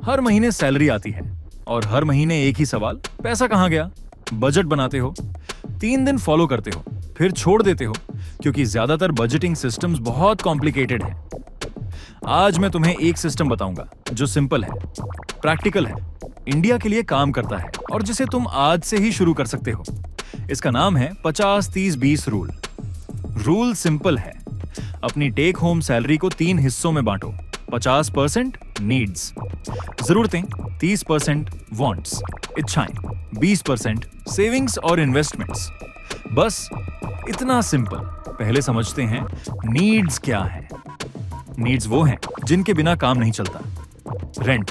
हर महीने सैलरी आती है और हर महीने एक ही सवाल, पैसा कहाँ गया? बजट बनाते हो, 3 दिन फॉलो करते हो, फिर छोड़ देते हो क्योंकि ज्यादातर बजटिंग सिस्टम्स बहुत कॉम्प्लिकेटेड हैं। आज मैं तुम्हें एक सिस्टम बताऊंगा जो सिंपल है, प्रैक्टिकल है, इंडिया के लिए काम करता है और जिसे तुम आज से ही शुरू कर सकते हो। इसका नाम है 50-30-20 रूल। रूल सिंपल है, अपनी टेक होम सैलरी को 3 हिस्सों में बांटो। 50% नीड्स, जरूरतें, 30% वांट्स, इच्छाएं, 20% सेविंग्स और इन्वेस्टमेंट्स। बस इतना सिंपल। पहले समझते हैं नीड्स क्या है। नीड्स वो हैं जिनके बिना काम नहीं चलता। Rent,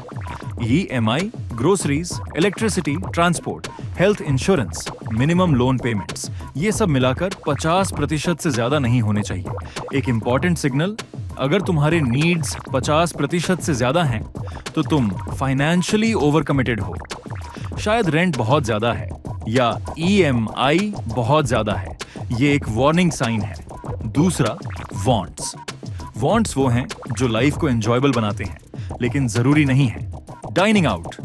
EMI, groceries, electricity, transport, health insurance, minimum loan payments, ये सब मिलाकर 50% से ज्यादा नहीं होने चाहिए। एक इंपॉर्टेंट सिग्नल, अगर तुम्हारे नीड्स 50% से ज्यादा हैं तो तुम फाइनेंशियली ओवर कमिटेड हो। शायद रेंट बहुत ज्यादा है या EMI बहुत ज्यादा है, ये एक वार्निंग साइन है। दूसरा, वांट्स। वांट्स वो हैं जो लाइफ को एंजॉयबल बनाते हैं लेकिन जरूरी नहीं है। Dining out,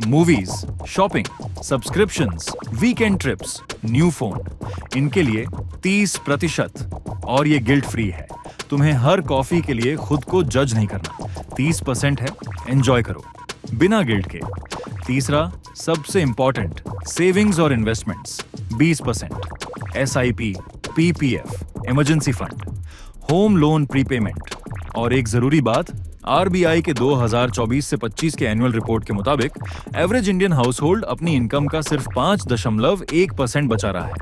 movies, shopping, subscriptions, weekend trips, new phone, इनके लिए 30% और ये गिल्ट फ्री है। तुम्हें हर कॉफी के लिए खुद को जज नहीं करना। 30% है, एंजॉय करो बिना गिल्ट के। तीसरा, सबसे इंपॉर्टेंट, सेविंग्स और investments, 20%, SIP, PPF, emergency fund, home loan prepayment. और एक जरूरी बात, RBI के 2024 से 25 के एनुअल रिपोर्ट के मुताबिक एवरेज इंडियन हाउस होल्ड अपनी इनकम का सिर्फ 5.1% बचा रहा है।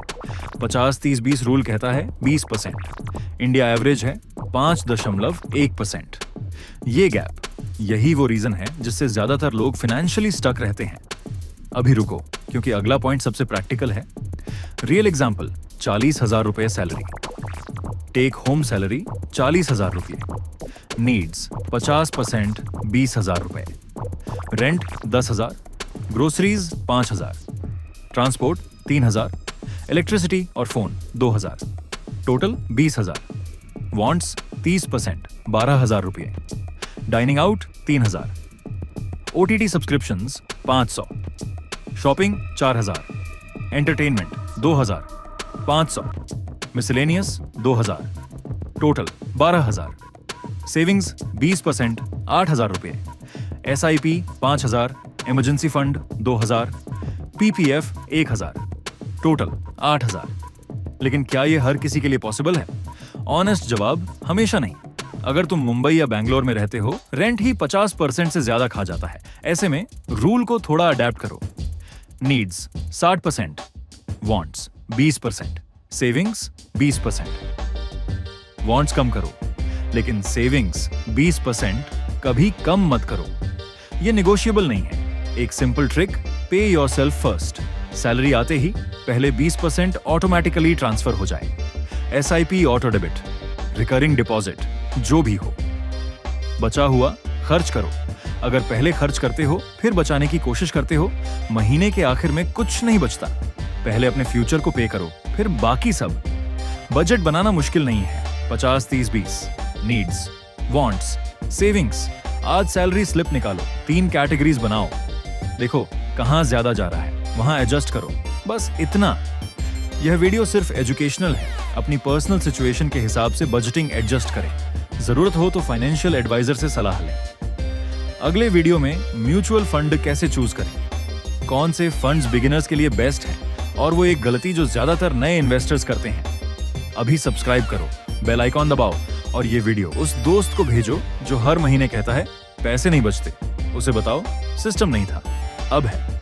50-30-20 रूल कहता है 20%, इंडिया एवरेज है 5.1%। ये गैप, यही वो रीजन है जिससे ज्यादातर लोग फाइनेंशियली स्टक रहते हैं। अभी रुको, क्योंकि अगला पॉइंट सबसे प्रैक्टिकल है। रियल एग्जाम्पल, 40,000 रुपए सैलरी, टेक होम सैलरी 40,000 रुपये, नीड्स 50% 20,000 रुपए, रेंट 10,000, ग्रोसरीज 5,000, ट्रांसपोर्ट 3,000, इलेक्ट्रिसिटी और फोन 2,000, टोटल 20,000, वांट्स 30% 12,000 रुपये, dining out 3,000, OTT subscriptions 500, shopping 4,000, entertainment 2,000, 500, miscellaneous 2,000, total 12,000, savings 20% 8,000 रुपये, SIP 5,000, emergency fund 2,000, PPF 1,000, total 8,000। लेकिन क्या ये हर किसी के लिए पॉसिबल है? ऑनेस्ट जवाब, हमेशा नहीं। अगर तुम मुंबई या बैंगलोर में रहते हो, रेंट ही 50% से ज्यादा खा जाता है। ऐसे में रूल को थोड़ा अडेप्ट करो। Needs 60%, wants 20%, savings 20%। वांट्स कम करो, लेकिन सेविंग्स 20% कभी कम मत करो। ये नेगोशिएबल नहीं है। एक सिंपल ट्रिक, पे योरसेल्फ फर्स्ट। सैलरी आते ही पहले 20% ऑटोमेटिकली ट्रांसफर हो जाए। SIP, auto debit, recurring deposit, जो भी हो। बचा हुआ खर्च करो। अगर पहले खर्च करते हो फिर बचाने की कोशिश करते हो, महीने के आखिर में कुछ नहीं बचता। पहले अपने फ्यूचर को पे करो, फिर बाकी सब। बजट बनाना मुश्किल नहीं है। 50-30-20, नीड्स, वांट्स, सेविंग्स। आज सैलरी स्लिप निकालो, 3 कैटेगरीज बनाओ, देखो कहां ज्यादा जा रहा है, वहां एडजस्ट करो। बस इतना। यह वीडियो सिर्फ एजुकेशनल है। अपनी पर्सनल सिचुएशन के हिसाब से बजटिंग एडजस्ट करें। जरूरत हो तो फाइनेंशियल एडवाइजर से सलाह लें। अगले वीडियो में म्यूचुअल फंड कैसे चूज करें, कौन से फंड्स बिगिनर्स के लिए बेस्ट हैं, और वो एक गलती जो ज्यादातर नए इन्वेस्टर्स करते हैं। अभी सब्सक्राइब करो, बेल आइकॉन दबाओ और ये वीडियो उस दोस्त को भेजो जो हर महीने कहता है पैसे नहीं बचते। उसे बताओ सिस्टम नहीं था, अब है।